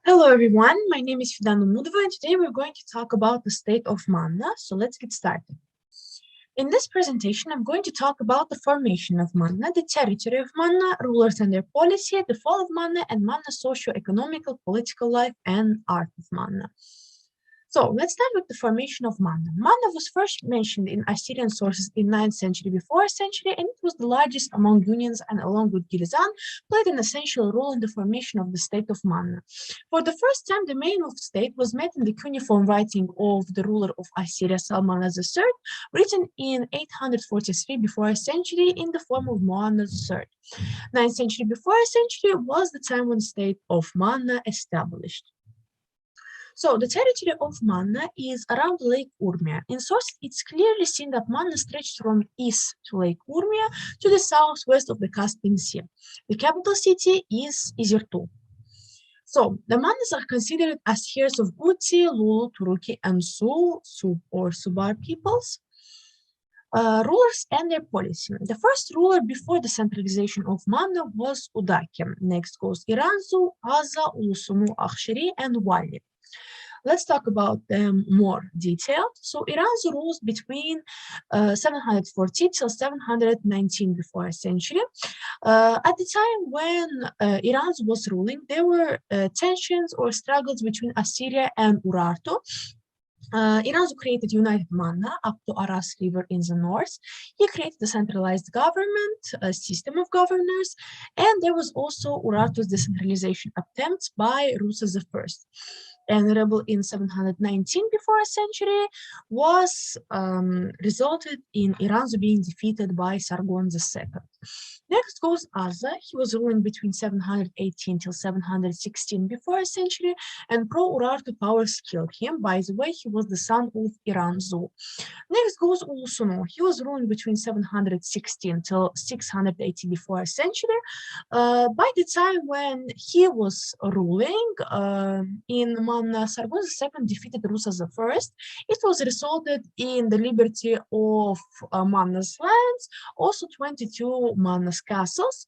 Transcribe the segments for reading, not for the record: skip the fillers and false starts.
Hello everyone, my name is Fidana Mudova and today we're going to talk about the state of Manna, so let's get started. In this presentation, I'm going to talk about the formation of Manna, the territory of Manna, rulers and their policy, the fall of Manna, and Manna's socio-economical, political life, and art of Manna. So let's start with the formation of Manna. Manna was first mentioned in Assyrian sources in 9th century before century, and it was the largest among unions and along with Girizan, played an essential role in the formation of the state of Manna. For the first time, the name of state was met in the cuneiform writing of the ruler of Assyria, Salmanas III, written in 843 before a century in the form of Muanna III. 9th century before a century was the time when the state of Manna established. So the territory of Manna is around Lake Urmia. In sources, it's clearly seen that Manna stretched from east to Lake Urmia to the southwest of the Caspian Sea. The capital city is Izirtu. So the Mannas are considered as heirs of Guti, Lulu, Turuki, and Sub or Subar peoples. Rulers and their policy. The first ruler before the centralization of Manna was Udakim. Next goes Iranzu, Aza, Ulusunu, Akhshiri, and Wali. Let's talk about them more detailed. So Iran's rules between 740 till 719 before a century. At the time when Iran was ruling, there were tensions or struggles between Assyria and Urartu. Iran created United Manna up to Aras River in the north. He created a centralized government, a system of governors, and there was also Urartu's decentralization attempts by Rusas I. And rebel in 719 before a century was resulted in Iran being defeated by Sargon II. Next goes Aza. He was ruling between 718 till 716 before a century, and pro-Urartu powers killed him. By the way, he was the son of Iranzu. Next goes Ulusunu. He was ruling between 716 till 680 before a century. By the time when he was ruling in Manna, Sargon II defeated Rusas I. It was resulted in the liberty of Manna's lands, also 22 Manna's castles.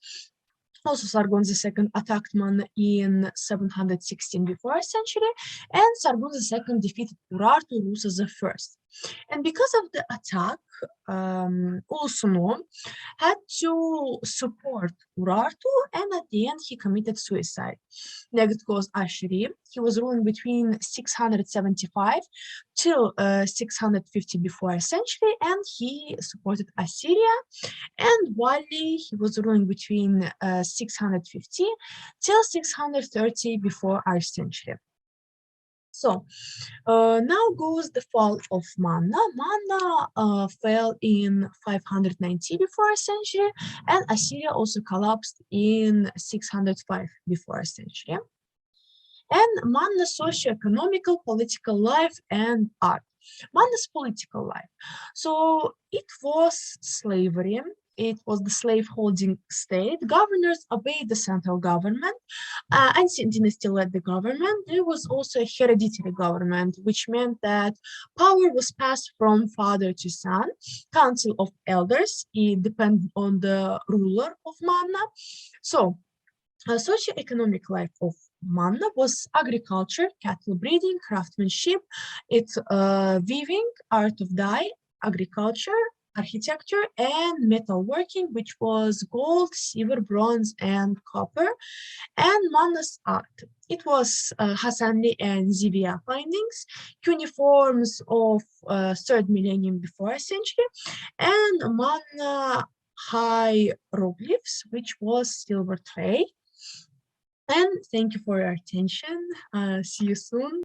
Also, Sargon II attacked Manna in 716 before a century, and Sargon II defeated Urartu Rusas I. And because of the attack, Ulsunum had to support Urartu, and at the end he committed suicide. Next goes Asheri. He was ruling between 675 till 650 before a century, and he supported Assyria. And Wali, he was ruling between 650 till 630 before our century. So now goes the fall of Manna. Manna fell in 590 before a century, and Assyria also collapsed in 605 before a century. And Manna's socio-economical, political life, and art. Manna's political life. So it was slavery. It was the slave-holding state. Governors obeyed the central government. Ancient dynasty led the government. There was also a hereditary government, which meant that power was passed from father to son. Council of elders, it depended on the ruler of Manna. So, socio-economic life of Manna was agriculture, cattle breeding, craftsmanship, it's weaving, art of dye, agriculture, architecture, and metalworking, which was gold, silver, bronze, and copper, and Manna's art. It was Hassanli and Zivia findings, cuneiforms of 3rd millennium before a century, and Manna hieroglyphs, which was silver tray. And thank you for your attention. See you soon.